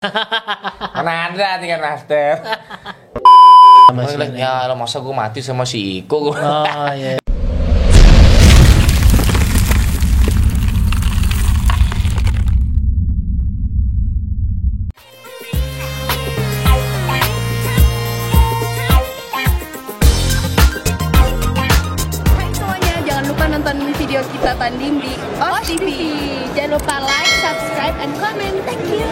Mana ada tinggal master. Ya lo masa gue mati sama si Iko. Oh iya. Hai semuanya, jangan lupa nonton video kita tanding di OS TV. Jangan lupa like, subscribe, and comment. Thank you.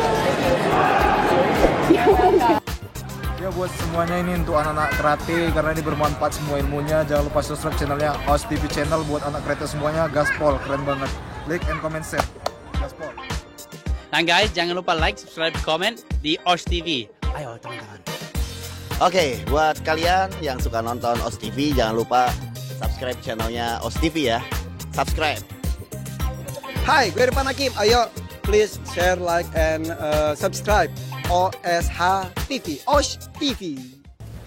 Ya buat semuanya ini untuk anak-anak karate karena ini bermanfaat semua ilmunya. Jangan lupa subscribe channelnya OS TV Channel buat anak karate semuanya. Gaspol keren banget. Like and comment share. Gaspol. Nah guys, jangan lupa like, subscribe, komen di OS TV. Ayo teman-teman. Oke, buat kalian yang suka nonton OS TV, jangan lupa subscribe channelnya OS TV ya. Subscribe. Hai, gue Irfan Hakim. Ayo, please share, like, and subscribe OSH TV. OS TV.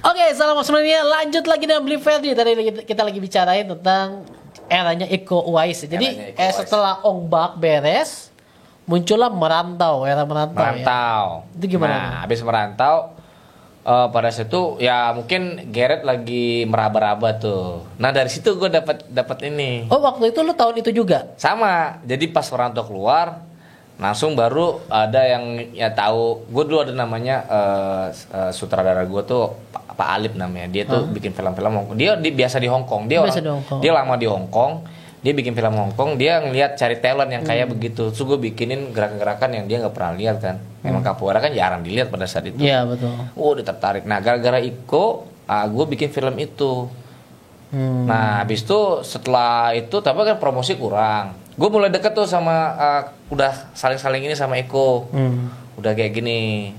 Oke, salam semuanya. Lanjut lagi dengan Beli Ferdi. Tadi kita lagi bicarain tentang eranya Iko Uwais. Jadi, Eranya Iko Uwais. setelah Ongbak beres, muncullah merantau, era merantau. Merantau. Ya. Itu gimana? Nah, habis merantau pada saat itu ya mungkin Gareth lagi meraba-raba tuh. Nah, dari situ gue dapat ini. Oh, waktu itu lu tahun itu juga? Sama. Jadi pas merantau keluar langsung baru ada yang ya tahu. Gue dulu ada namanya sutradara gue tuh Pak Alip namanya. Dia tuh bikin film-film. Dia biasa di Hong Kong. Dia Biasa di Hong Kong. Dia lama di Hong Kong. Dia bikin film Hong Kong, dia ngelihat cari talent yang kayak begitu. Terus gue bikinin gerakan-gerakan yang dia nggak pernah lihat kan. Memang capoeira kan jarang dilihat pada saat itu. Iya, betul. Dia tertarik. Nah, gara-gara Iko, gue bikin film itu. Nah, habis itu setelah itu, tapi kan promosi kurang. Gue mulai deket tuh sama, udah saling-saling ini sama Iko. Udah kayak gini,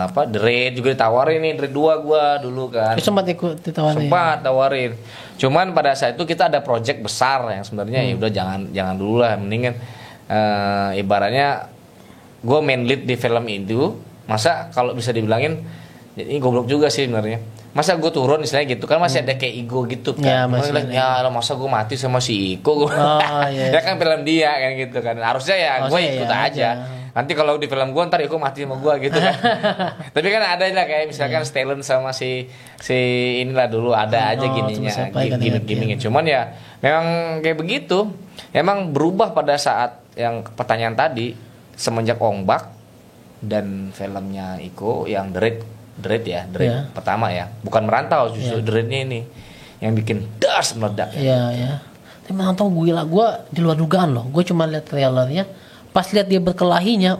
The Raid juga ditawarin nih, The Raid 2 gue dulu kan. Sempat ikut ditawarin. Sempat tawarin. Cuman pada saat itu kita ada project besar yang sebenarnya ya udah jangan dulu lah, mendingan ibaratnya gue main lead di film itu. Masa kalau bisa dibilangin ini goblok juga sih sebenarnya. Masa gue turun istilahnya gitu kan, masih ada kayak ego gitu Ya, kan. masih ada. Masa gue mati sama si Iko. Iya. Ya kan film dia kan gitu kan. Harusnya ya gue Harusnya ikut ya aja. Nanti kalau di film gue ntar Iko mati sama gue gitu kan. Tapi kan ada lah kayak misalkan Stellan sama si inilah dulu ada aja gininya, siapa kan gimmick-gimmicknya. Cuman ya memang kayak begitu. Memang berubah pada saat yang pertanyaan tadi semenjak Ongbak dan filmnya Iko yang The Raid Ya. pertama ya, bukan merantau justru The Raid-nya ini yang bikin das meledak. Iya, ya. Tapi merantau gila, gue di luar dugaan loh. Gue cuma lihat trailernya, pas lihat dia berkelahinya,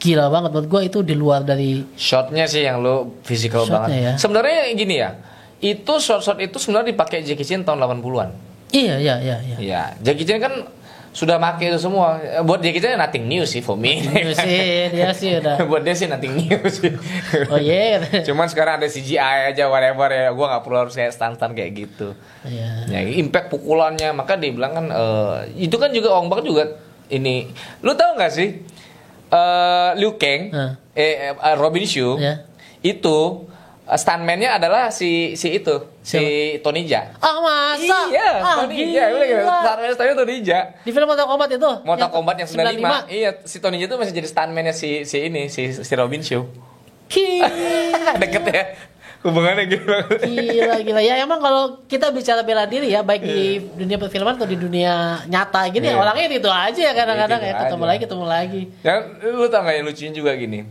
gila banget. Buat gue itu di luar dari Shotnya sih yang lo physical Shotnya banget. ya. Sebenarnya gini ya, itu shot itu sebenarnya dipakai Jackie Chan tahun 80-an. Iya. Iya, Jackie Chan kan sudah pakai itu semua. Buat Jackie Chan nothing new sih for me. Iya sih, dia sih udah. Buat dia sih nothing new sih. Oh iya. Cuman sekarang ada CGI aja whatever ya. Gua nggak perlu harus kayak stand kayak gitu. Iya. Ya, impact pukulannya, maka dia bilang kan itu kan juga Ongbak juga ini. Lu tahu nggak sih? Liu Kang, Robin Shou, Ya. itu stuntman-nya adalah si Tony Jaa. Ah masa? Iya, Tony Jaa. Udah gitu. Stuntman Tony Jaa. Di film Mortal Kombat itu? Mortal Kombat yang 95. 95. Iya, si Tony Jaa tuh masih jadi stuntman-nya si Robin Shou. Deket ya. Hubungannya gitu. Gila. Ya emang kalau kita bicara bela diri ya, baik di dunia perfilman atau di dunia nyata gini, Iya. orangnya itu aja ya kadang-kadang Itu ya, ketemu aja. lagi. Yang lu tau gak yang lucunya juga gini.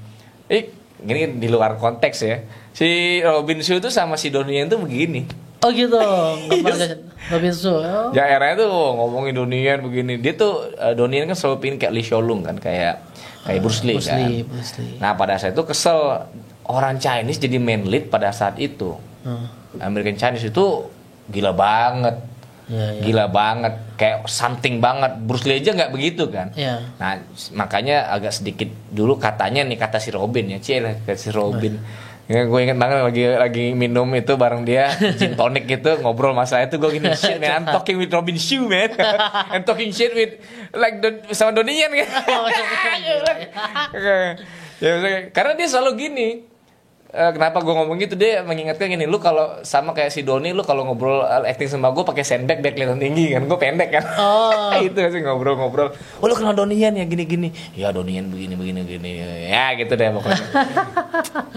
Gini di luar konteks ya. Si Robin Shou tuh sama si Donnie Yen tuh begini. Oh gitu. Robin Shou. Oh. Ya eranya tuh ngomongin Donnie Yen begini. Dia tuh Donnie Yen kan selalu pingin kayak Lee Shaolong kan, kayak Bruce Lee Bruce kan. Lee. Nah, pada saat itu kesel orang Chinese jadi main lead pada saat itu. American Chinese itu gila banget. Iya. Gila banget, kayak something banget. Bruce Lee aja nggak begitu kan. Iya. Nah, makanya agak sedikit dulu katanya nih kata si Robin ya, kata si Robin. Ya, gue inget banget lagi minum itu bareng dia gin tonic gitu, ngobrol masalah itu, gue gini, shit man, I'm talking with Robin Shou man. I'm talking shit with sama Donnie Yen kan. Ya, karena dia selalu gini. kenapa gue ngomong gitu, dia mengingatkan gini, lu kalau sama kayak si Doni, lu kalau ngobrol acting sama gue pakai sandbag biar kelihatan tinggi kan, gue pendek kan. Itu sih ngobrol-ngobrol. Oh lu kenal Donian ya gini-gini. Ya Donian begini. Ya gitu deh pokoknya.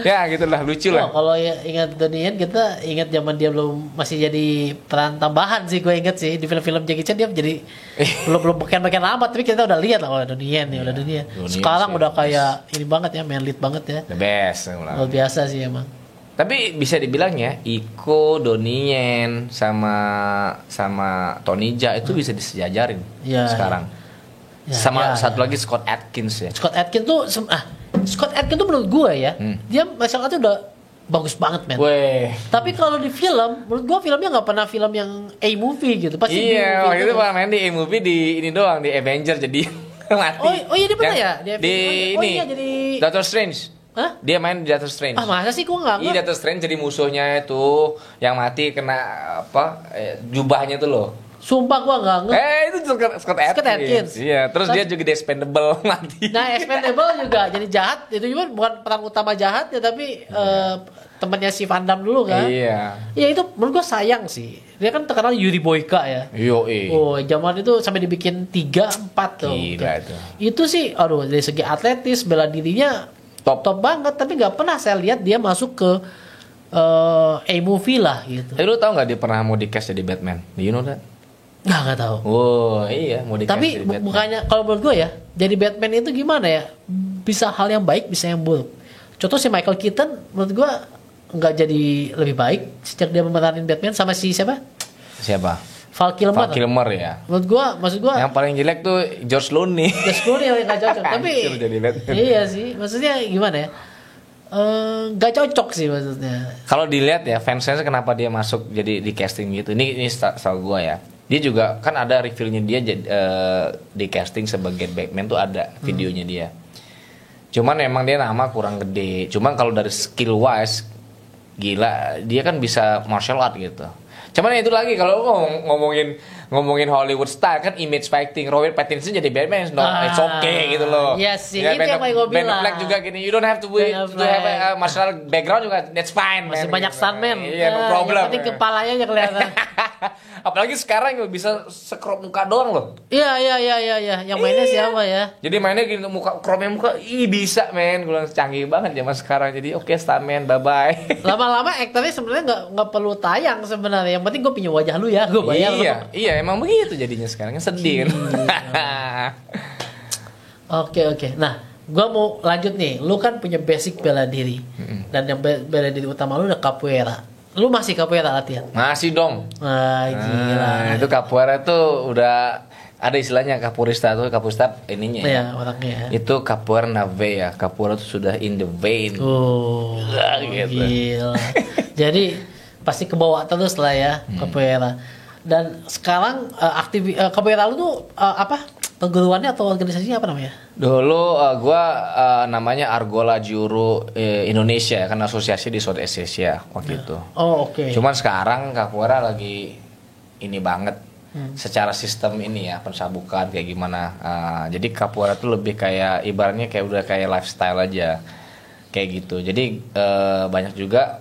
Ya gitulah, lucu lah. Kalau ingat Donian, kita ingat zaman dia belum masih jadi peran tambahan sih, gue inget sih di film-film Jackie Chan dia jadi belum beken amat, tapi kita udah lihat lah kalau Donian nih, udah Donian. Sekarang sih, udah kayak ini banget ya, main lead banget ya. The best. Luar biasa sih emang. Tapi bisa dibilang ya, Iko, Donnie sama Tony Jaa itu bisa disejajarin sekarang. Sama satu lagi Scott Adkins ya. Scott Adkins tuh menurut gue ya, dia masalahnya udah bagus banget men. Tapi kalau di film, menurut gue filmnya nggak pernah film yang A-movie gitu. Pasti iya, waktu itu pernah main di A-movie di ini doang, di Avenger jadi mati. Oh iya dia pernah ya? Di ini, jadi Doctor Strange. Hah? Dia main di Doctor Strange. Masa sih gue nggak? Iya, Doctor Strange jadi musuhnya itu yang mati kena jubahnya tuh loh. Sumpah gue nggak ngerti. Itu Scott Adkins. Iya, terus dia juga di Expendable mati. Nah, Expendable juga jadi jahat. Itu juga bukan peran utama jahat ya, tapi temannya si Van Damme dulu kan. Iya. Ya itu menurut gue sayang sih. Dia kan terkenal Yuri Boyka ya. Oh, zaman itu sampai dibikin 3-4 tuh. Gila itu. Itu sih, aduh, dari segi atletis, bela dirinya top banget. Tapi nggak pernah saya lihat dia masuk ke A-movie lah gitu. Lu tau nggak dia pernah mau di cast jadi Batman? Do you know that? Nggak tahu. Oh iya, mau di cast tapi jadi Batman. bukannya kalau menurut gue ya, jadi Batman itu gimana ya? Bisa hal yang baik, bisa yang buruk. Contoh si Michael Keaton, menurut gue nggak jadi lebih baik sejak dia memeranin Batman sama si siapa? Val Kilmer ya. Menurut gue, maksud gue yang paling jelek tuh George Clooney. yang nggak cocok. Tapi iya sih, maksudnya gimana ya? Nggak cocok sih maksudnya. Kalau dilihat ya fansnya kenapa dia masuk jadi di casting gitu. Ini style gue ya. Dia juga kan ada reviewnya dia di casting sebagai Batman tuh ada videonya dia. Cuman emang dia nama kurang gede. Cuman kalau dari skill wise gila, dia kan bisa martial art gitu. Cuman itu lagi kalau ngomongin Hollywood style kan image fighting, Robert Pattinson jadi Batman, it's okay gitu loh. Iya sih, itu yang gue bilang. Ben Affleck juga gini, you don't have to have a martial background juga, that's fine. Masih banyak stuntman. Iya, no problem. Yang penting kepalanya aja kelihatan. Apalagi sekarang bisa scrub muka doang loh. Iya. Yang mainnya siapa ya? Jadi mainnya gini, cropnya muka, bisa men. Gue bilang canggih banget zaman sekarang. Jadi oke, stuntman, bye bye. Lama-lama aktornya sebenarnya nggak perlu tayang sebenarnya. Yang penting gue punya wajah lu ya, gue bayar. Iya, emang begitu jadinya sekarang. Sedih kan. Oke. Nah, gue mau lanjut nih. Lu kan punya basic bela diri. Dan yang bela diri utama lu udah capoeira. Lu masih capoeira latihan? Masih dong. Gila. Itu capoeira tuh udah ada istilahnya capoeirista ininya ya. Orangnya. Itu capoeira nave ya. Capoeira tuh sudah in the vein. Gitu. Gila. Jadi pasti ke bawah terus lah ya capoeira. Dan sekarang capoeira lu tuh apa? Perguruannya atau organisasinya apa namanya? Dulu gua namanya Argola Juru Indonesia kan, asosiasi di Southeast Asia waktu itu. Oh, oke. Cuman sekarang capoeira lagi ini banget secara sistem ini ya, pensabukan kayak gimana. Jadi capoeira tuh lebih kayak ibaratnya kayak udah kayak lifestyle aja. Kayak gitu. Jadi banyak juga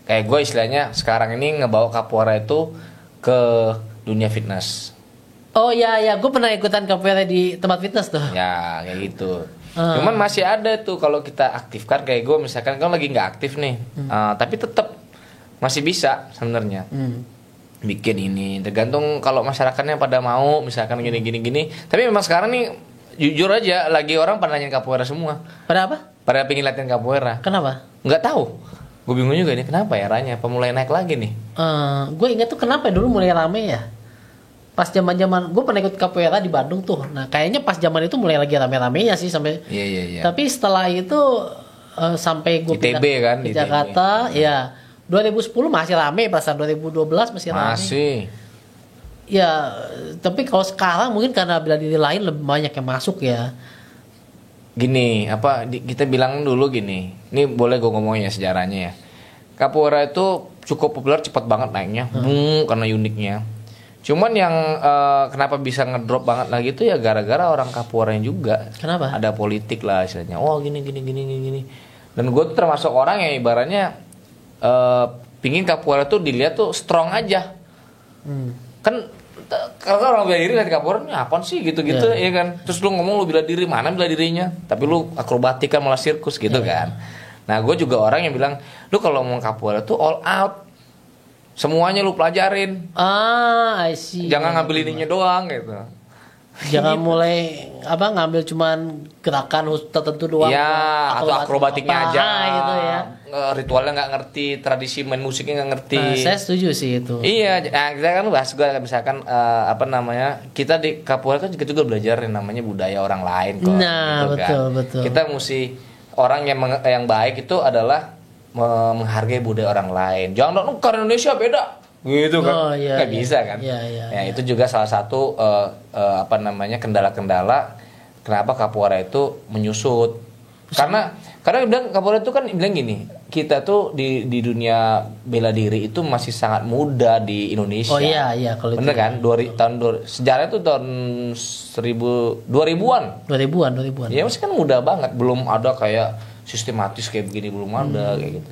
kayak gue istilahnya sekarang ini ngebawa capoeira itu ke dunia fitness. Oh iya, gue pernah ikutan capoeira di tempat fitness tuh. Ya kayak gitu. Cuman masih ada tuh kalau kita aktifkan, kayak gue misalkan kan lagi nggak aktif nih, tapi tetap masih bisa sebenarnya bikin ini. Tergantung kalau masyarakatnya pada mau, misalkan gini. Tapi memang sekarang nih jujur aja lagi orang pada nanya capoeira semua. Pada apa? Pada pengen latihan capoeira. Kenapa? Nggak tahu. Gue bingung juga nih kenapa ya ranya. Mulai naik lagi nih. Gue ingat tuh kenapa dulu mulai rame ya. Pas zaman gue pernah ikut capoeira di Bandung tuh. Nah kayaknya pas zaman itu mulai lagi rame-ramenya sih sampai. Iya. Tapi setelah itu sampai gue pindah kan, ke Jakarta, ya 2010 masih rame, perasaan 2012 masih rame. Masih. Ya, tapi kalau sekarang mungkin karena bela diri lain lebih banyak yang masuk ya. Gini, kita bilang dulu gini. Ini boleh gue ngomongin ya sejarahnya ya. Capoeira itu cukup populer, cepat banget naiknya, karena uniknya. Cuman yang kenapa bisa ngedrop banget lagi itu ya gara-gara orang capoeiranya juga. Kenapa? Ada politik lah istilahnya. Oh gini. Dan gue tuh termasuk orang yang ibaratnya pingin capoeira tuh dilihat tuh strong aja. Kan kalau orang bela diri lihat capoeira ini apaan sih gitu-gitu ya kan. Terus lu ngomong lu bela diri, mana bela dirinya? Tapi lu akrobatik kan malah sirkus gitu kan. Nah gue juga orang yang bilang, lu kalau ngomong capoeira tuh all out, semuanya lu pelajarin. I see. Jangan ngambil ininya doang gitu. Jangan mulai ngambil cuman gerakan tertentu doang. Ya, atau akrobatiknya aja. Gitu ya. Ritualnya nggak ngerti, tradisi main musiknya nggak ngerti. Saya setuju sih itu. Iya, nah, kita kan bahas juga misalkan kita di capoeira kan juga belajar yang namanya budaya orang lain kok. Nah, gitu betul. Kita mesti orang yang baik itu adalah menghargai budaya orang lain. Jangan karena Indonesia beda. Gitu kan. Nggak bisa kan. Ya, itu juga salah satu kendala-kendala kenapa capoeira itu menyusut. Karena bilang capoeira itu kan bilang gini, kita tuh di dunia bela diri itu masih sangat muda di Indonesia. Oh iya kalau bener itu. Kan? Sejarah itu tahun 2000-an. 2000-an. Ya masih kan muda banget, belum ada kayak sistematis kayak begini, belum ada kayak gitu.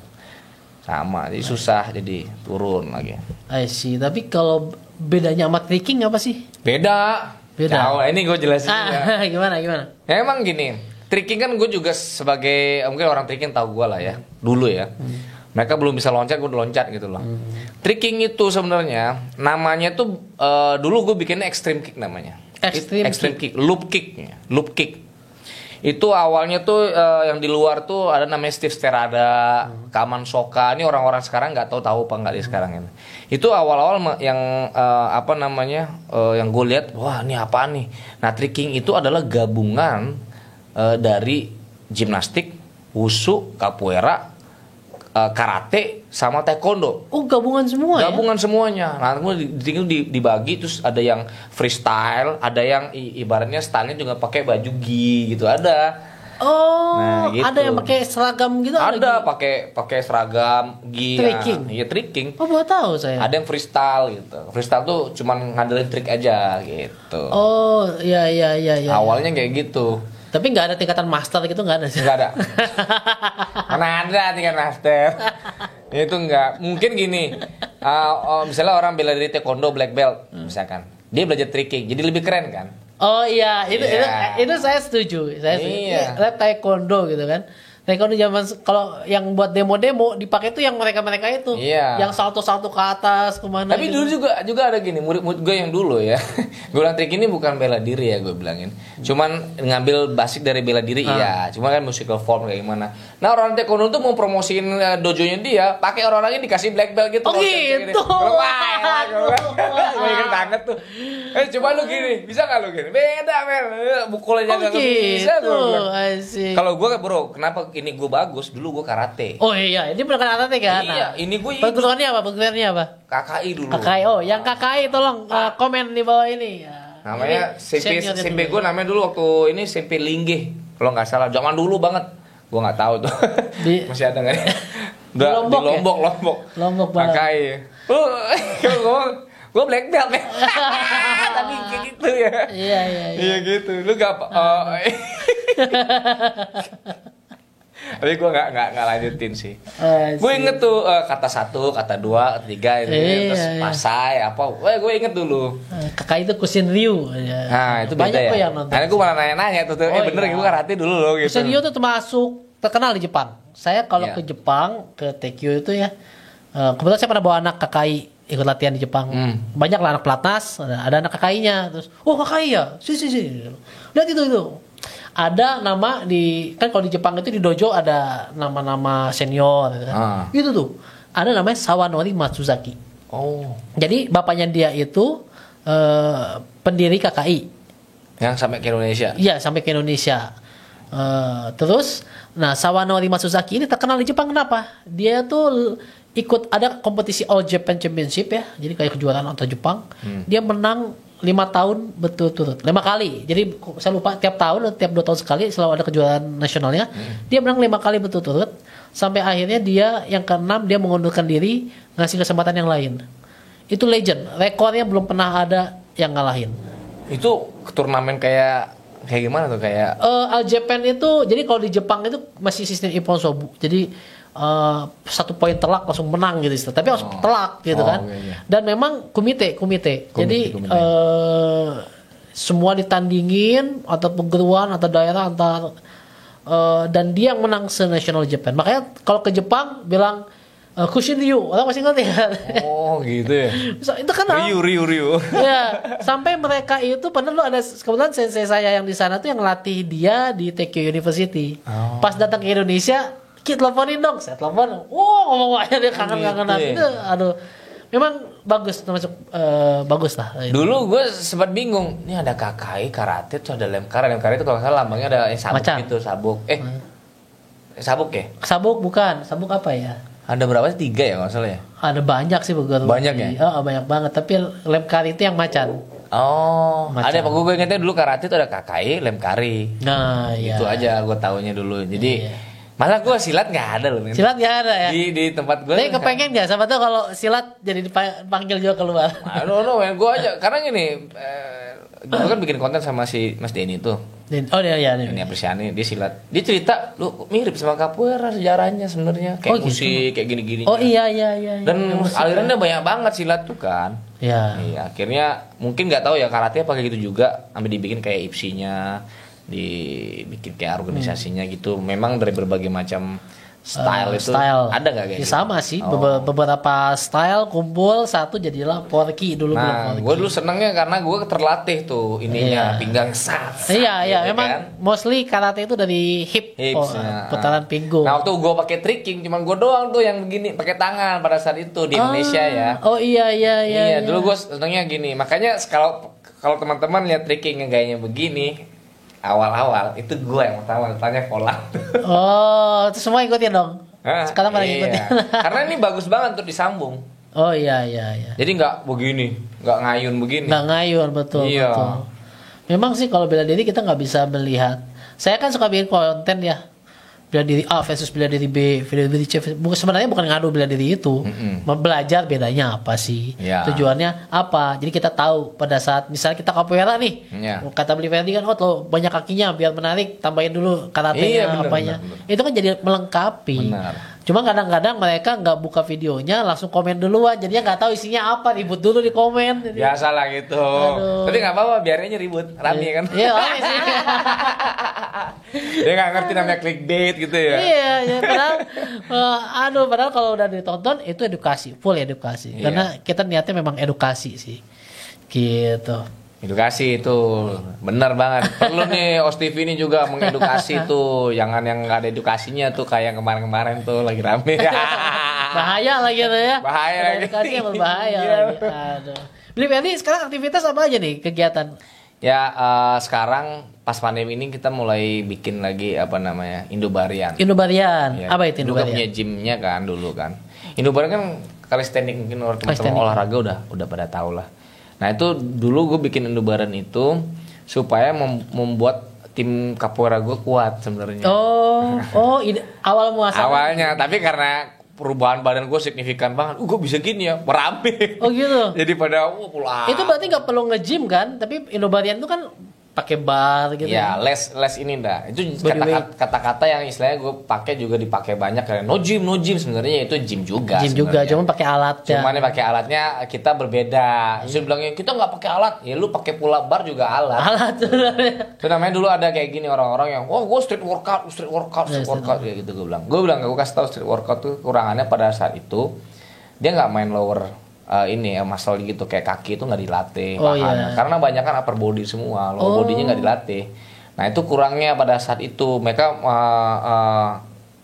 Sama, jadi susah jadi turun lagi. I see. Tapi kalau bedanya sama tricking apa sih? Beda. Jauh, ini gue jelasin. Gimana? Ya, emang gini, tricking kan gue juga sebagai mungkin orang tricking tahu gue lah ya, dulu ya. Mereka belum bisa loncat, gue udah loncat gitu loh. Tricking itu sebenarnya namanya tuh dulu gue bikinnya extreme kick namanya. Extreme kick, loop kick. Itu awalnya tuh yang di luar tuh ada namanya Steve Sterada, Kaman Soka. Ini orang-orang sekarang nggak tahu apa nggak di sekarang ini. Itu awal-awal yang yang gue lihat, wah ini apa nih? Nah, tricking itu adalah gabungan dari gimnastik, wushu, capoeira, karate sama taekwondo. Oh, gabungan semua. Gabungan semuanya. Nah, kemudian dibagi, terus ada yang freestyle, ada yang ibaratnya stylenya juga pakai baju gi gitu, ada. Oh, nah, gitu. Ada yang pakai seragam gitu? Ada pakai seragam gi. Tricking. Iya, tricking. Oh, baru tahu saya. Ada yang freestyle gitu. Freestyle tuh cuman ngandelin trik aja gitu. Oh, iya. Awalnya kayak gitu. Tapi nggak ada tingkatan master gitu, nggak ada sih? Nggak ada. Mana ada tingkatan master? Itu nggak. Mungkin gini, misalnya orang bela diri taekwondo black belt, misalkan, dia belajar tricking, jadi lebih keren kan? Oh iya, itu saya setuju. Saya taekwondo gitu kan. Taekwondo zaman kalau yang buat demo-demo dipakai tuh yang mereka itu, yang salto-salto ke atas kemana. Tapi gitu. dulu juga ada gini, murid-murid gue yang dulu ya. Gue bilang trik ini bukan bela diri ya, gue bilangin. Cuman ngambil basic dari bela diri iya. Cuma kan musical form kayak gimana. Nah, orang taekwondo tuh mau promosiin dojonya dia, pakai orang-orangnya dikasih black belt gitu. Oh gitu. Wah, gue inget banget tuh. Coba lu gini, bisa nggak lu gini? Beda men, mukul aja nggak bisa. Kalau gue bro, kenapa ini gue bagus? Dulu gue karate. Oh iya, ini bukan karate kan? Iya, ini gue bentukannya apa? KKI dulu. KKI, yang KKI tolong komen di bawah ini. Namanya SMP gue namanya dulu waktu ini SMP Linggih, kalau nggak salah, zaman dulu banget. Gue nggak tahu tuh. Masih ada nggak ya? Di Lombok banget. KKI. Gue black belt ya. Tapi kayak gitu ya. Iya gitu. Lu gak tapi gue nggak lanjutin sih. Gue inget tuh kata 1, kata 2, 3 ini terus pasai apa. Gue inget dulu. Kakak itu Kusin Ryu. Nah itu beda ya. Yang nonton. Karena gue malah nanya-nanya tuh. Bener gue karate dulu loh gitu. Kusin Ryu tuh termasuk terkenal di Jepang. Saya kalau ke Jepang ke Tokyo itu ya, kebetulan saya pernah bawa anak KKI ikut latihan di Jepang. Banyak lah anak pelatnas, ada anak KKI-nya. Terus, KKI ya, sih. Lihat itu. Ada nama kan kalau di Jepang itu di dojo ada nama-nama senior gitu kan. Itu tuh. Ada namanya Sawanori Matsuzaki. Oh. Jadi bapaknya dia itu pendiri KKI. Yang sampai ke Indonesia. Iya, sampai ke Indonesia. Terus Sawanori Matsuzaki ini terkenal di Jepang kenapa? Dia tuh ikut ada kompetisi All Japan Championship ya. Jadi kayak kejuaraan antar Jepang. Dia menang 5 tahun berturut-turut, 5 kali. Jadi saya lupa tiap tahun atau tiap 2 tahun sekali selalu ada kejuaraan nasionalnya. Dia menang 5 kali berturut-turut sampai akhirnya dia yang ke-6 dia mengundurkan diri, ngasih kesempatan yang lain. Itu legend, rekornya belum pernah ada yang ngalahin. Itu turnamen kayak Kayak gimana tuh kayak? All Japan itu, jadi kalau di Jepang itu masih sistem Ippon Sobu. Jadi 1 poin telak langsung menang gitu. Tapi harus telak gitu kan. Okay. Dan memang kumite. Jadi semua ditandingin atau perguruan atau daerah antar dan dia yang menang se-national Japan. Makanya kalau ke Jepang bilang Kushin Ryu, orang masih ngerti kan? Oh gitu ya. Itu kan Ryu. Ya, sampai mereka itu pernah lu ada kebetulan sensei saya yang di sana tuh yang latih dia di Tokyo University. Pas datang ke Indonesia, kita teleponin dong, saya telepon. Ngomong aja dia kangen-kangenan. Itu aduh. Memang bagus, termasuk bagus lah. Dulu gue sempat bingung, ini ada kakai karate tuh ada lemkara itu kalau nggak salah lambangnya ada sabuk gitu, sabuk. Sabuk ya? Sabuk bukan, sabuk apa ya? Ada berapa sih? 3 ya kalau nggak salah ya? Ada banyak sih begitu. Banyak ya? Banyak banget. Tapi lemkari itu yang macan. Oh, macan. Ada apa gue ingetnya dulu karate itu ada kakai, lemkari. Nah, iya. Itu aja gue taunya dulu. Jadi malah gue silat nggak ada loh. Silat nggak ada ya? Di tempat gue. Tapi kepengen nggak? Sama tuh kalau silat jadi dipanggil juga keluar. Aduh, gue aja. Karena gini, gue kan bikin konten sama si Mas Denny tuh. Oh iya. Ini Apresiani, dia silat. Dia cerita, lu mirip sama capoeira sejarahnya sebenarnya. Kayak musik, kayak gini-gini. Oh iya. Dan alirannya banyak banget silat tuh kan. Iya. Akhirnya mungkin nggak tahu ya karate apa kayak gitu juga. Sampai dibikin kayak IPSI-nya, dibikin kayak organisasinya gitu. Memang dari berbagai macam style itu ada nggak kayak gitu? Sama sih, beberapa style kumpul satu jadilah Porky dulu. Nah, gue dulu senengnya karena gue terlatih tuh ininya pinggang sat. Iya, gitu memang kan? Mostly karate itu dari hips putaran pinggung. Nah, waktu gue pakai tricking, cuman gue doang tuh yang begini pakai tangan pada saat itu di Indonesia ya. Oh iya. Dulu gue senengnya gini, makanya kalau teman-teman lihat tricking yang gayanya begini. Awal-awal itu gue yang pertama tanya pola. Oh, itu semua ikutin dong. Sekarang pada ikutin. Karena ini bagus banget untuk disambung. Oh iya. Jadi nggak begini, nggak ngayun begini. Nggak ngayun betul. Memang sih kalau bela diri kita nggak bisa melihat. Saya kan suka bikin konten ya. Bela diri A versus bela diri B, bela diri C. Sebenarnya bukan ngadu bela diri itu, belajar bedanya apa sih, tujuannya apa. Jadi kita tahu pada saat misalnya kita capoeira nih, kata beli Ferdi kan, tuh banyak kakinya biar menarik, tambahin dulu karatenya apanya. Itu kan jadi melengkapi. Cuma kadang-kadang mereka nggak buka videonya, langsung komen duluan, jadinya nggak tahu isinya apa, ribut dulu di komen. Biasa lah gitu. Tapi nggak apa-apa, biarinnya ribut, rame kan. Iya, rame sih. Dia nggak ngerti namanya clickbait gitu ya. Iya, padahal kalau udah ditonton itu edukasi, full edukasi. Karena kita niatnya memang edukasi sih, gitu. Edukasi itu benar banget. Perlu nih OS TV ini juga mengedukasi tuh. Jangan yang nggak ada edukasinya tuh kayak kemarin-kemarin tuh lagi rame. Bahaya lagi tuh ya. Bahaya lagi. Edukasinya berbahaya lagi. Aduh. Beli Ferdi sekarang aktivitas apa aja nih kegiatan? Ya sekarang pas pandemi ini kita mulai bikin lagi apa namanya Indobarian. Ya. Apa itu Indobarian? Juga punya gymnya kan dulu kan. Indobarian kan calisthenics mungkin teman-teman olahraga udah pada tahu lah. Nah itu dulu gue bikin Indobarian itu supaya membuat tim capoeira gue kuat sebenarnya. Awal muasal. Awalnya, tapi karena perubahan badan gue signifikan banget. Gue bisa gini ya, merame. Oh gitu. Jadi pada pulang. Itu berarti nggak perlu nge-gym kan? Tapi Indobarian itu kan pakai bar gitu. Ya, les ini dah. Itu kata-kata yang istilahnya gue pakai juga dipakai banyak karena no gym sebenarnya itu gym juga. Gym juga, cuma pakai alatnya. Cuman pakai alatnya kita berbeda. Saya bilangnya kita nggak pakai alat, ya lu pakai pula bar juga alat. Itu namanya dulu ada kayak gini orang-orang yang gue street workout kayak gitu gue bilang. Gue kasih tahu street workout tuh kurangannya pada saat itu dia nggak main lower muscle gitu kayak kaki itu nggak dilatih karena banyak kan upper body semua, lower bodinya nggak dilatih. Nah itu kurangnya pada saat itu mereka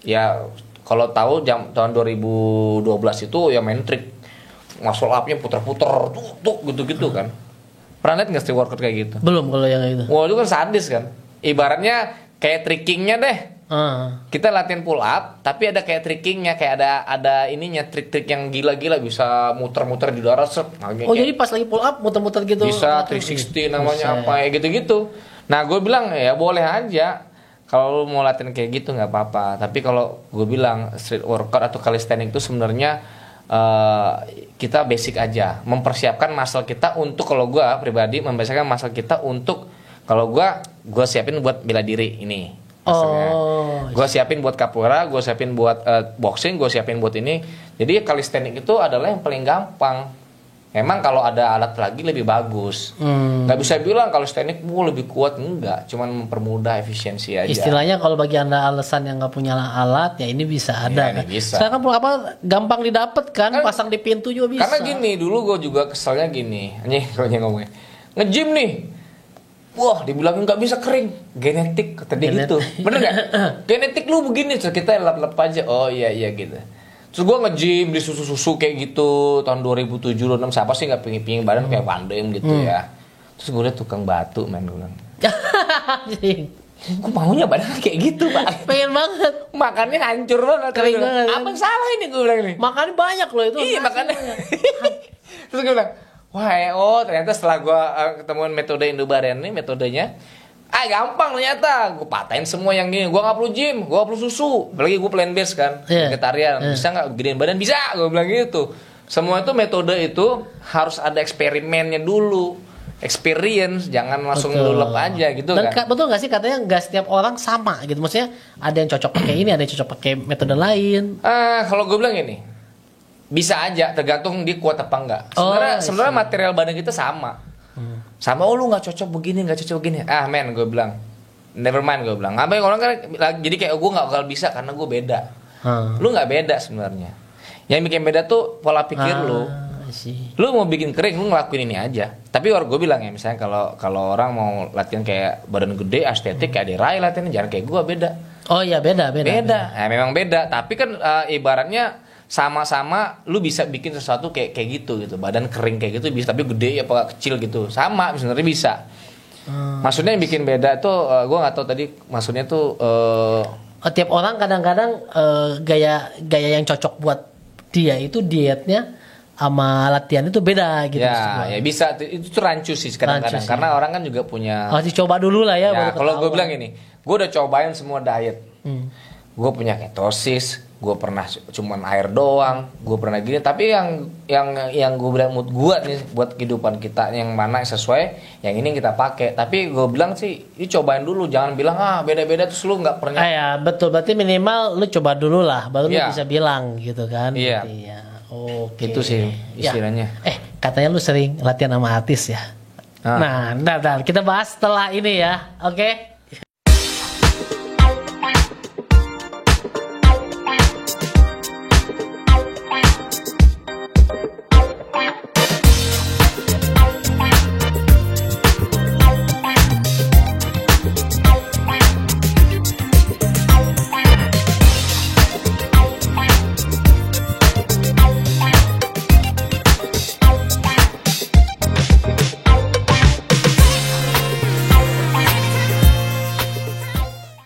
ya kalau tahu tahun 2012 itu ya main trik muscle up-nya puter-puter tuk gitu kan. Pernah lihat nggak street workout kayak gitu? Belum kalau yang itu. Wah itu kan sadis kan. Ibaratnya kayak trickingnya deh. Kita latihan pull up, tapi ada kayak trickingnya, kayak ada ininya trik-trik yang gila-gila bisa muter-muter di udara jadi pas lagi pull up muter-muter gitu. Bisa 360 namanya apa ya gitu-gitu. Nah gue bilang ya boleh aja kalau lu mau latihan kayak gitu nggak apa-apa. Tapi kalau gue bilang street workout atau calisthenics itu sebenarnya kita basic aja, mempersiapkan muscle kita untuk kalau gue pribadi mempersiapkan muscle kita untuk Kalau gue siapin buat bela diri ini. Gue siapin buat capoeira, gue siapin buat boxing, gue siapin buat ini. Jadi calisthenics itu adalah yang paling gampang. Emang kalau ada alat lagi lebih bagus. Gak bisa bilang calisthenics lebih kuat, enggak. Cuman mempermudah efisiensi aja. Istilahnya kalau bagi anda alasan yang gak punya alat, ya ini bisa ada. Ini bisa. Sekarang gampang didapat kan, pasang di pintu juga bisa. Karena gini, dulu gue juga keselnya gini. Kalau ngomongnya nge-gym nih. Wah, dibilangin nggak bisa kering, genetik tadi gitu, bener nggak? Genetik lu begini, terus kita lap-lap aja. Oh iya gitu. Terus gue nge-gym di susu kayak gitu tahun 2007 2006, siapa sih nggak pingin badan kayak Pandem gitu ya. Terus gue liat tukang batu gue bilang. Gue maunya badan kayak gitu, Pak. Pengen banget. Makannya hancur banget. Kering banget. Apa salah ini gue bilang nih? Makannya banyak loh itu. Iya, makannya. Terus gue bilang, wah, ternyata setelah gue ketemuan metode Indobarian ini, metodenya gampang ternyata. Gue patahin semua yang gini. Gue gak perlu gym, gue gak perlu susu. Apalagi gue plant based kan, vegetarian. Bisa gak gedein badan? Bisa, gue bilang gitu. Semua itu metode itu harus ada eksperimennya dulu. Experience, jangan langsung lulep aja gitu. Dan kan. Betul gak sih katanya gak setiap orang sama gitu. Maksudnya ada yang cocok pakai ini, ada yang cocok pakai metode lain. Kalau gue bilang gini, bisa aja, tergantung dia kuat apa enggak. Sebenarnya material badan kita sama. Sama, lu nggak cocok begini, gue bilang, never mind, gue bilang. Apa orang kan jadi kayak gue nggak bakal bisa karena gue beda. Lu nggak beda sebenarnya. Yang bikin beda tuh pola pikir lu. Lu mau bikin kering, lu ngelakuin ini aja. Tapi gue bilang ya, misalnya kalau orang mau latihan kayak badan gede, estetik kayak Derai latihannya, jangan kayak gue, beda. Oh iya, beda. Ya, memang beda. Tapi kan ibaratnya sama-sama lu bisa bikin sesuatu kayak gitu badan kering kayak gitu bisa, tapi gede apa kecil gitu sama sebenarnya bisa. Maksudnya yang bikin beda tuh gue nggak tahu tadi maksudnya tuh tiap orang kadang-kadang gaya yang cocok buat dia itu dietnya sama latihan itu beda gitu. Ya bisa itu tuh rancu sih kadang-kadang karena orang kan juga punya. Harus dicoba dulu lah ya. Kalau gue bilang ini, gue udah cobain semua diet. Gue punya ketosis, gue pernah cuman air doang, gue pernah gini. Tapi yang gue bilang mood gue nih buat kehidupan kita yang mana yang sesuai, yang ini kita pakai. Tapi gue bilang sih, ini cobain dulu, jangan bilang beda-beda terus lu nggak pernah. Ya betul, berarti minimal lu coba dulu lah, baru lu bisa bilang gitu kan. Iya. Oke. Itu sih istilahnya. Katanya lu sering latihan sama artis ya. Nah, kita bahas setelah ini ya, oke?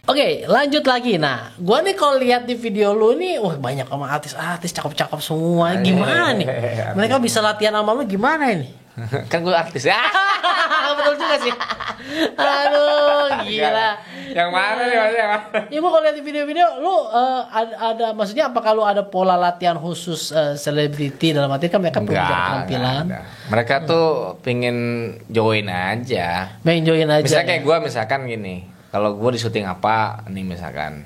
Oke, lanjut lagi. Nah, gua nih kalau lihat di video lu nih, wah banyak sama artis cakep-cakep semua. Gimana nih? Mereka bisa latihan sama lu gimana ini? Kan gue artis ya. Betul juga sih. Aduh, gila. Yang mana nih maksudnya? Ya gua kalau lihat di video-video lu ada maksudnya apa kalau ada pola latihan khusus selebriti dalam arti kan mereka punya penampilan. Mereka tuh pengen join aja. Misalnya kayak gue misalkan gini. Kalau gue di syuting apa nih misalkan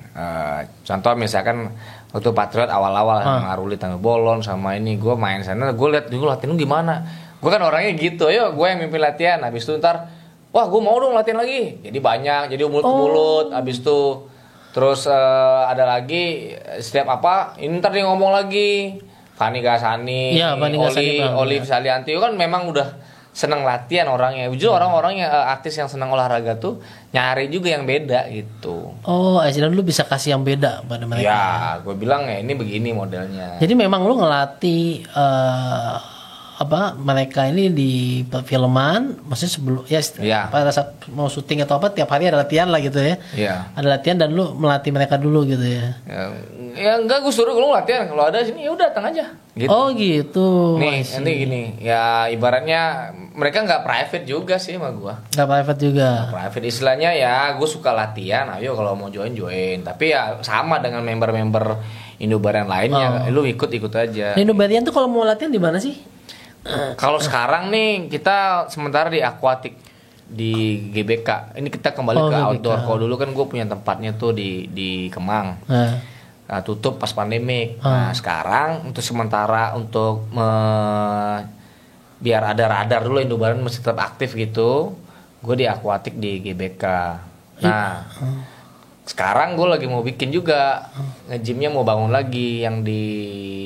contoh misalkan waktu Patriot awal-awal Ngaruli Tanggul Bolon sama ini gue main sana, gue lihat dulu latihan lu gimana. Gue kan orangnya gitu, ayo gue yang mimpin latihan. Habis itu ntar, wah gue mau dong latihan lagi. Jadi banyak, jadi mulut ke mulut. Habis itu terus ada lagi setiap apa, ini ntar dia ngomong lagi. Fani Gasani, Olive Salianti kan memang udah senang latihan orangnya. Jujur orang-orang yang artis yang senang olahraga tuh nyari juga yang beda gitu. Oh, dan lu bisa kasih yang beda pada mereka. Ya, gue bilang ya ini begini modelnya. Jadi memang lu ngelatih mereka ini di perfilman, maksudnya sebelum pada saat mau syuting atau apa tiap hari ada latihan lah gitu ya. Iya. Ada latihan dan lu melatih mereka dulu gitu ya. Ya enggak, gue suruh lu latihan, kalau ada sini ya udah datang aja. Gitu. Oh gitu. Nih, nanti gini, ya ibaratnya mereka nggak private juga sih sama gue. Nggak private juga. Private istilahnya ya, gue suka latihan, ayo kalau mau join. Tapi ya sama dengan member-member Indobarian lainnya, lu ikut aja. Indobarian tuh kalau mau latihan di mana sih? Kalau sekarang nih kita sementara di Aquatic. di GBK. Ini kita kembali ke outdoor. Kalau dulu kan gue punya tempatnya tuh di Kemang. Nah, tutup pas pandemik. Nah, sekarang untuk sementara untuk biar ada radar dulu Indobaran masih tetap aktif gitu. Gue di Aquatic di GBK. Nah, sekarang gue lagi mau bikin juga nge-gymnya mau bangun lagi yang di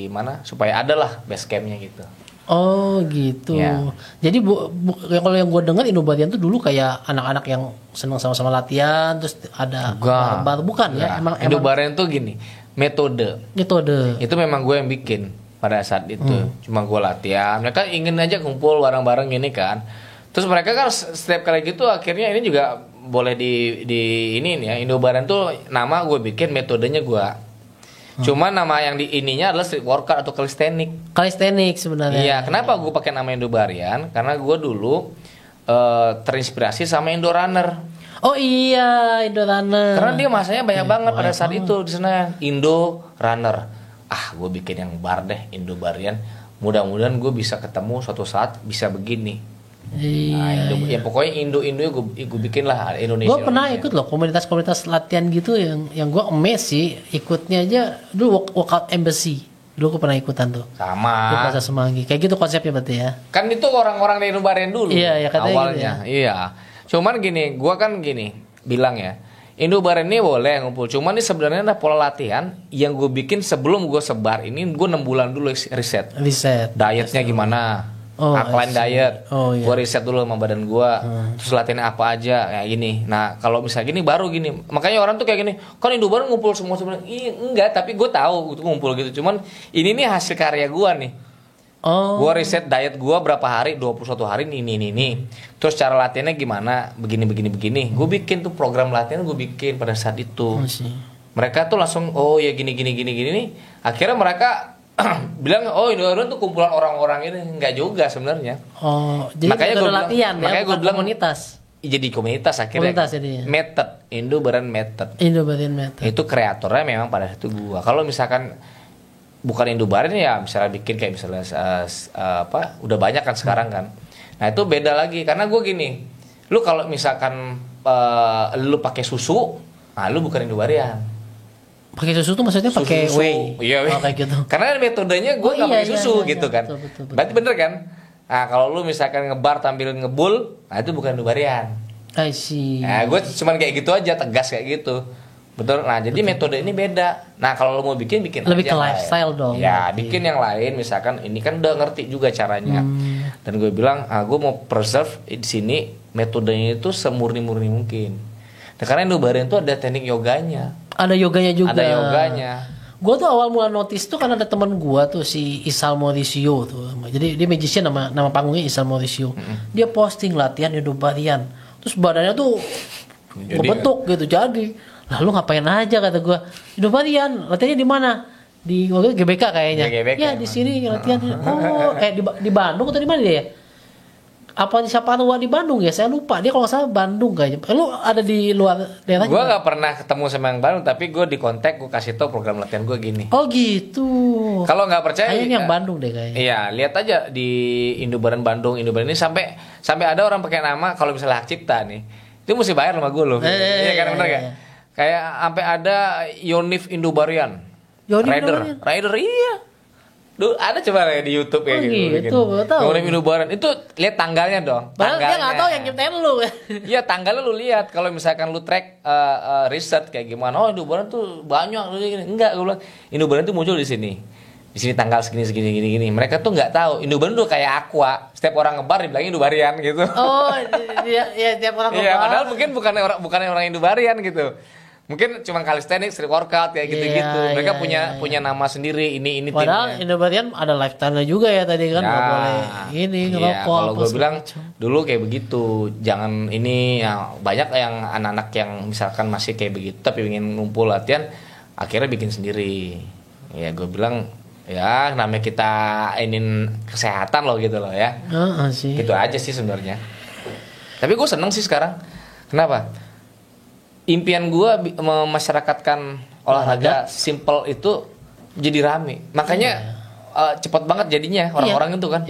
mana supaya ada lah base campnya gitu. Oh gitu. Ya. Jadi kalau yang gue dengar Indobarian tuh dulu kayak anak-anak yang senang sama-sama latihan terus ada bar bukan ya? Emang Indobarian tuh gini, metode. Itu memang gue yang bikin pada saat itu. Cuma gue latihan. Mereka ingin aja kumpul bareng-bareng gini kan. Terus mereka kan setiap kali gitu akhirnya ini juga boleh di ini ya. Indobarian tuh nama gue bikin, metodenya gue. Cuma nama yang di ininya adalah street workout atau calisthenics. Calisthenics sebenarnya. Iya, kenapa gue pakai nama Indobarian? Karena gue dulu terinspirasi sama Indo Runner. Oh iya, Indo Runner. Karena dia masanya banyak banget pada saat itu di sana Indo Runner. Gue bikin yang bar deh, Indobarian. Mudah-mudahan gue bisa ketemu suatu saat bisa begini. Iya, ya pokoknya Indo gue bikin lah Indonesia. Gue pernah ikut loh komunitas-komunitas latihan gitu yang gue amazed sih, ikutnya aja dulu workout embassy. Dulu gue pernah ikutan tuh. Sama. Di Plaza Semanggi. Kayak gitu konsepnya berarti ya. Kan itu orang-orang di Indobarian dulu. Iya, ya katanya awalnya. Gitu ya. Iya. Cuman gini, gue kan bilang ya. Indobarian ini boleh ngumpul. Cuman ini sebenarnya ada pola latihan yang gue bikin sebelum gue sebar ini. Gue 6 bulan dulu riset. Dietnya gimana? Alkaline diet, gue riset dulu sama badan gue, terus latihannya apa aja, kayak gini. Nah kalau misalnya gini baru gini, makanya orang tuh kayak gini, kan Indobarian ngumpul semua sebenarnya, enggak, tapi gue tahu itu ngumpul gitu. Cuman ini nih hasil karya gue nih. Gue riset diet gue berapa hari, 21 hari ini. Terus cara latihannya gimana, begini. Gue bikin tuh program latihan gue bikin pada saat itu. Mereka tuh langsung, ya gini. Akhirnya mereka bilang Indobarian tuh kumpulan orang-orang ini. Enggak juga sebenarnya. Jadi makanya gue latihan ya, makanya gue bilang komunitas. Jadi komunitas akhirnya. Method, Indobarian Method. Itu kreatornya memang pada situ gue. Kalau misalkan bukan Indobarian ya misalnya bikin kayak misalnya udah banyak kan sekarang kan. Nah itu beda lagi karena gue gini. Lu kalau misalkan lu pakai susu, lu bukan Indobarian. Pakai susu tuh maksudnya pakai whey. Iya, kayak gitu. Karena metodenya gue nggak pakai susu gitu kan. Betul. Berarti bener kan? Nah, kalau lu misalkan ngebar tampil ngebul, itu bukan Indobarian. I see. Nah, gue cuman kayak gitu aja, tegas kayak gitu. Betul. Nah, jadi metode ini beda. Nah, kalau lu mau bikin lebih ke lifestyle dong. Ya, bikin yang lain misalkan ini kan udah ngerti juga caranya. Dan gue bilang, gue mau preserve di sini metodenya itu semurni-murni mungkin. Nah, karena Indobarian itu ada teknik yoganya. Ada yoganya juga. Ada yoganya. Gue tuh awal mula notice tuh kan ada teman gue tuh si Isal Mauricio tuh. Jadi dia magician nama panggungnya Isal Mauricio. Dia posting latihan Indobarian. Terus badannya tuh ngebentuk gitu. Jadi, lalu ngapain aja kata gue. Indobarian latihannya di mana? Di GBK kayaknya. Ya di sini latihan. Di Bandung atau di mana dia ya? Apa di Saparua di Bandung ya? Saya lupa. Dia kalau nggak salah Bandung kayaknya. Lu ada di luar daerah? Gue nggak pernah ketemu sama yang Bandung, tapi gue di kontak, gue kasih tau program latihan gue gini. Oh gitu. Kalau nggak percaya? Kayaknya yang Bandung deh kayaknya. Iya, lihat aja di Indobarian Bandung. Indobarian ini sampai ada orang pakai nama kalau misalnya hak cipta nih, itu mesti bayar sama gue loh. Iya kan benar gak? Kayak sampai ada Yonif Indobarian. Rider iya. Duh, ada coba di YouTube ya gitu. Yonif Indobarian itu lihat tanggalnya dong. Dia nggak tahu yang nyiptain lu. Iya tanggalnya lu lihat. Kalau misalkan lu track riset kayak gimana, Indobarian tuh banyak. Enggak, gue bilang Indobarian tuh muncul di sini. Di sini tanggal segini. Mereka tuh nggak tahu. Indobarian tuh kayak Aqua. Setiap orang ngebar dibilangin Indobarian gitu. Iya tiap orang ngebar. Iya, padahal mungkin bukan orang Indobarian gitu. Mungkin cuma calisthenics, street workout kayak gitu-gitu. Mereka punya nama sendiri. Ini padahal timnya. Indobarian ada lifestyle-nya juga ya tadi kan. Nggak boleh ngerokok. Kalau gue bilang dulu kayak begitu. Jangan ini banyak yang anak-anak yang misalkan masih kayak begitu tapi ingin ngumpul latihan, akhirnya bikin sendiri. Ya gue bilang ya namanya kita ingin kesehatan loh gitu loh ya. Gitu aja sih sebenarnya. Tapi gue seneng sih sekarang. Kenapa? Impian gue memasyarakatkan olahraga simple itu jadi rame. Makanya cepat banget jadinya orang-orang itu kan.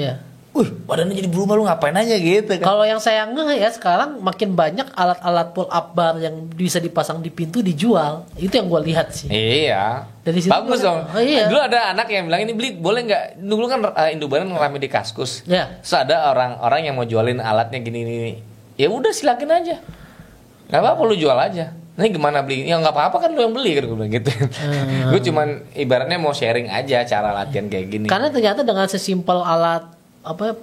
badannya jadi berubah, lu ngapain aja gitu kan. Kalau yang saya ngeh ya sekarang makin banyak alat-alat pull up bar yang bisa dipasang di pintu dijual. Itu yang gue lihat sih. Iya. Dari situ bagus dong. Iya. Dulu ada anak yang bilang ini beli boleh nggak? Dulu kan Indobaran ngerame di Kaskus. Iya. Terus ada orang yang mau jualin alatnya gini. Ya udah silakan aja. Nggak apa-apa lu jual aja. Nah gimana beli? Ya nggak apa-apa kan lu yang beli kan gue bilang gitu. Gue cuman ibaratnya mau sharing aja cara latihan kayak gini. Karena ternyata dengan sesimpel alat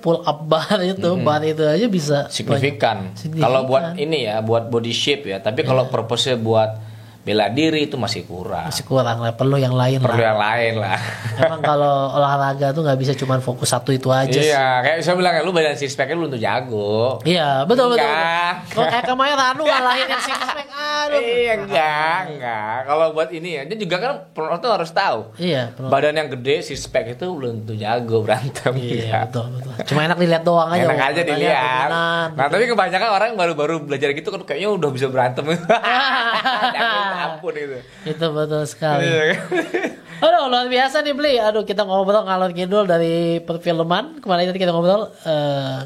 pull up bar itu bar itu aja bisa signifikan. Kalau buat ini ya buat body shape ya, tapi kalau purpose-nya buat bela diri itu masih kurang lah, perlu yang lain lah. Emang kalau olahraga tuh nggak bisa cuma fokus satu itu aja sih. Iya, kayak saya bilang lu badan six pack lu untuk jago. Iya, betul. Kalau kayak kemarin Ranu ngalahin yang six pack, enggak. Kalau buat ini ya, dia juga kan penonton harus tahu. Iya, badan yang gede six pack itu belum tentu jago berantem. Iya, betul. Cuma enak dilihat doang aja. Enak aja dilihat. Nah, tapi kebanyakan orang baru-baru belajar gitu kan kayaknya udah bisa berantem. Ampun itu. Itu betul sekali. Aduh, luar biasa nih Bli. Aduh, kita ngobrol ngalor ngidul dari perfilman. Kemarin tadi kita ngobrol ke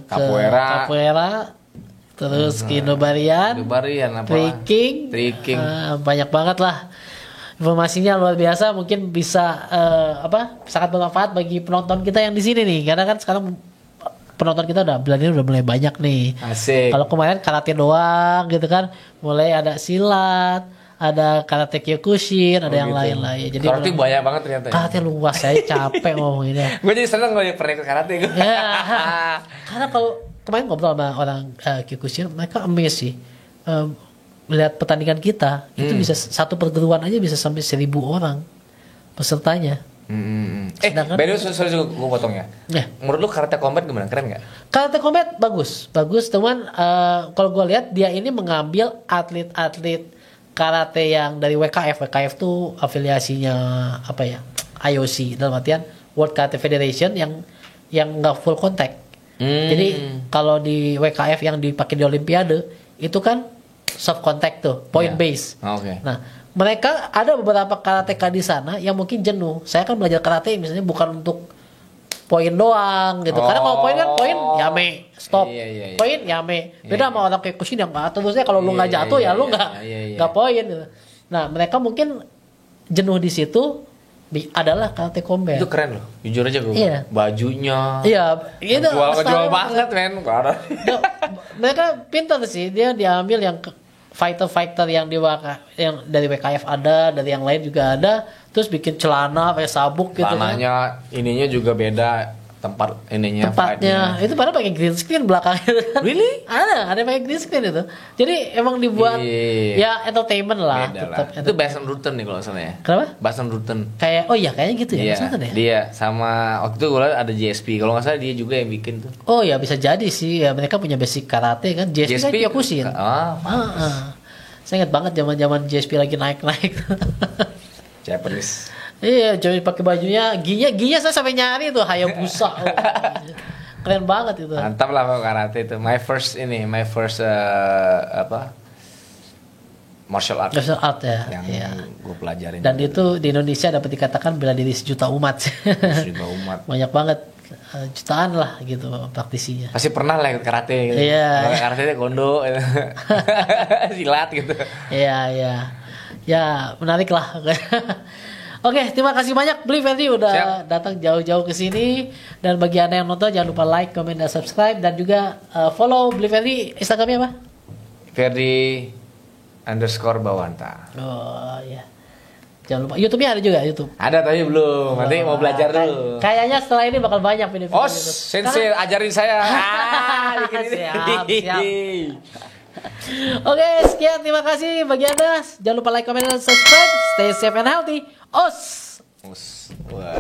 capoeira, terus ke Indobarian apa? Tricking. Banyak banget lah. Informasinya luar biasa, mungkin bisa sangat bermanfaat bagi penonton kita yang di sini nih. Karena kan sekarang penonton kita udah mulai banyak nih. Asik. Kalau kemarin karate doang gitu kan, mulai ada silat, ada karate kyokushin, ada yang lain-lain. Jadi karate banyak banget ternyata. Karate luas, saya capek ngomonginnya. Gue jadi seneng kalau pernah ikut karate. Ya, karena kalau kemarin ngobrol sama orang kyokushin, mereka amazed sih. Melihat pertandingan kita, itu bisa satu perguruan aja bisa sampai 1.000 orang pesertanya. By the way, sorry gue potongnya. Menurut lu karate combat gimana? Keren nggak? Karate combat bagus. Teman. Kalau gue lihat dia ini mengambil atlet-atlet karate yang dari WKF. WKF tuh afiliasinya apa ya? IOC dalam artian World Karate Federation yang nggak full contact. Jadi kalau di WKF yang dipakai di Olimpiade itu kan soft contact tuh, point base. Okay. Nah, mereka ada beberapa karateka di sana yang mungkin jenuh. Saya kan belajar karate misalnya bukan untuk poin doang gitu. Karena kalau poin kan poin yame, stop. Poin yame. Beda sama orang kayak Kyokushin yang terusnya kalau lu nggak jatuh ya lu nggak poin gitu. Nah, mereka mungkin jenuh di situ adalah karate combat. Itu keren loh. Jujur aja gue. Bajunya. Itu jual banget men. Mereka pintar sih. Dia diambil yang fighter yang dari WKF ada, dari yang lain juga ada, terus bikin celana kayak sabuk gitu. Celananya ininya juga beda tempatnya itu padahal pakai green screen belakangnya. Really? ada pakai green screen itu. Jadi emang dibuat ya entertainment lah. Itu Bason Rutten nih kalau salah ya. Kenapa? Bason Rutten. Kayaknya gitu ya. Dia sama waktu itu gue lihat ada JSP. Kalau nggak salah dia juga yang bikin tuh. Oh ya bisa jadi sih. Ya, mereka punya basic karate kan. JSP kan Kyokushin. Saya ingat banget zaman JSP lagi naik-naik. Japanese. Iya, jadi pakai bajunya ginya saya sampai nyari tuh Hayabusa. Keren banget itu. Mantap lah karate itu. My first martial art ya. Yang gue pelajarin. Dan itu di Indonesia dapat dikatakan bela diri sejuta umat. Banyak banget, jutaan lah gitu praktisinya. Pasti pernah lah ikut karate gitu. Iya. Karate itu kondo, silat gitu. Iya. Ya menarik lah. Oke, terima kasih banyak Bli Ferdi udah datang jauh-jauh ke sini. Dan bagi Anda yang nonton jangan lupa like, comment, dan subscribe, dan juga follow Bli Ferdi. Instagramnya apa? Ferdi_Bawanta. Oh iya. Jangan lupa YouTube-nya ada juga YouTube. Ada tapi belum. Nanti mau belajar dulu. Kayaknya setelah ini bakal banyak video-video. Sensei ajarin saya. Siap. Oke, sekian, terima kasih bagi Anda. Jangan lupa like, comment, dan subscribe. Stay safe and healthy. Os. Wah.